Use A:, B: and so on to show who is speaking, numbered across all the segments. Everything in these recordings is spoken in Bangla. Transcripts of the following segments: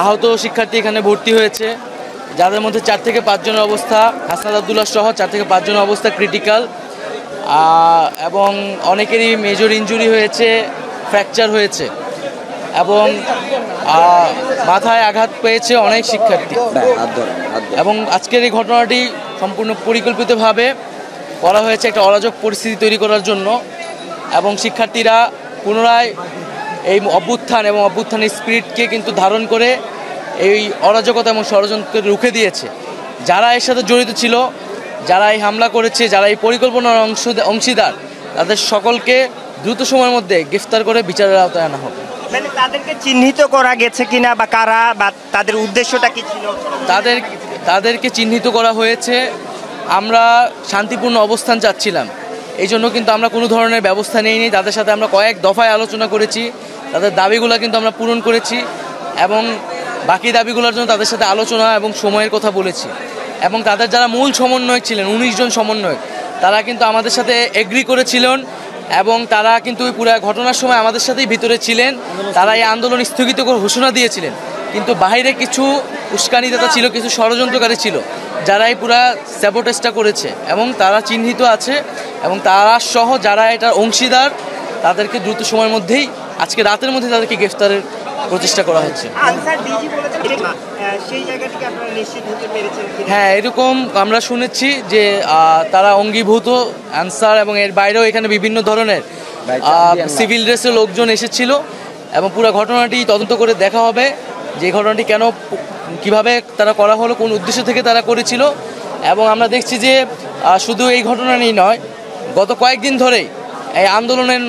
A: আহত শিক্ষার্থী এখানে ভর্তি হয়েছে, যাদের মধ্যে 4 থেকে 5 জনের অবস্থা, হাসনাত আবদুল্লাহ সহ 4 থেকে 5 জনের অবস্থা ক্রিটিক্যাল, এবং অনেকেরই মেজর ইনজুরি হয়েছে, ফ্র্যাকচার হয়েছে এবং মাথায় আঘাত পেয়েছে অনেক শিক্ষার্থী। এবং আজকের এই ঘটনাটি সম্পূর্ণ পরিকল্পিতভাবে করা হয়েছে একটা অরাজক পরিস্থিতি তৈরি করার জন্য, এবং শিক্ষার্থীরা পুনরায় এই অভ্যুত্থান এবং অভ্যুত্থানের স্পিরিটকে কিন্তু ধারণ করে এই অরাজকতা এবং ষড়যন্ত্রকে রুখে দিয়েছে। যারা এর সাথে জড়িত ছিল, যারা এই হামলা করেছে, যারা এই পরিকল্পনার অংশীদার, তাদের সকলকে দ্রুত সময়ের মধ্যে গ্রেফতার করে বিচারের আওতায় আনা হবে।
B: মানে তাদেরকে চিহ্নিত করা গেছে কিনা, বা কারা, বা তাদের উদ্দেশ্যটা কি ছিল?
A: তাদেরকে চিহ্নিত করা হয়েছে। আমরা শান্তিপূর্ণ অবস্থান চাচ্ছিলাম, এই জন্য কিন্তু আমরা কোনো ধরনের ব্যবস্থা নেইনি। তাদের সাথে আমরা কয়েক দফায় আলোচনা করেছি, তাদের দাবিগুলো কিন্তু আমরা পূরণ করেছি, এবং বাকি দাবিগুলোর জন্য তাদের সাথে আলোচনা এবং সময়ের কথা বলেছি। এবং তাদের যারা মূল সমন্বয়ক ছিলেন, 19 জন সমন্বয়ক, তারা কিন্তু আমাদের সাথে এগ্রি করেছিলেন, এবং তারা কিন্তু পুরো ঘটনার সময় আমাদের সাথেই ভিতরে ছিলেন। তারা এই আন্দোলন স্থগিত করে ঘোষণা দিয়েছিলেন, কিন্তু বাইরে কিছু উস্কানিদাতা ছিল, কিছু ষড়যন্ত্রকারী ছিল, যারা এই পুরা স্যাবোটেজটা করেছে, এবং তারা চিহ্নিত আছে, এবং তারা সহ যারা এটার অংশীদার, তাদেরকে দ্রুত সময়ের মধ্যেই, আজকে রাতের মধ্যে তাদেরকে গ্রেফতারের প্রচেষ্টা করা হচ্ছে। হ্যাঁ, এরকম আমরা শুনেছি যে তারা অঙ্গীভূত আনসার, এবং এর বাইরেও এখানে বিভিন্ন ধরনের সিভিল ড্রেসের লোকজন এসেছিল, এবং পুরো ঘটনাটি তদন্ত করে দেখা হবে যে ঘটনাটি কেন, কিভাবে তারা করা হলো, কোন উদ্দেশ্য থেকে তারা করেছিল। এবং আমরা দেখছি যে শুধু এই ঘটনা নিয়ে নয়, গত কয়েকদিন ধরেই এই আন্দোলনের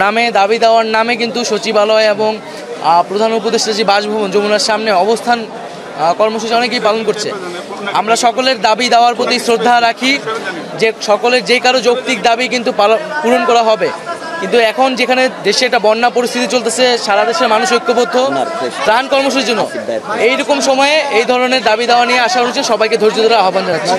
A: নামে, দাবি দেওয়ার নামে কিন্তু সচিবালয় এবং প্রধান উপদেষ্টা যে বাসভবন যমুনার সামনে অবস্থান কর্মসূচি অনেকেই পালন করছে। আমরা সকলের দাবি দেওয়ার প্রতি শ্রদ্ধা রাখি, যে সকলের যে কারো যৌক্তিক দাবি কিন্তু পূরণ করা হবে। কিন্তু এখন যেখানে দেশে একটা বন্যা পরিস্থিতি চলতেছে, সারা দেশের মানুষ ঐক্যবদ্ধ ত্রাণ কর্মসূচির জন্য, এইরকম সময়ে এই ধরনের দাবি দেওয়া নিয়ে আসা হচ্ছে, সবাইকে ধৈর্য ধরে আহ্বান জানাচ্ছি।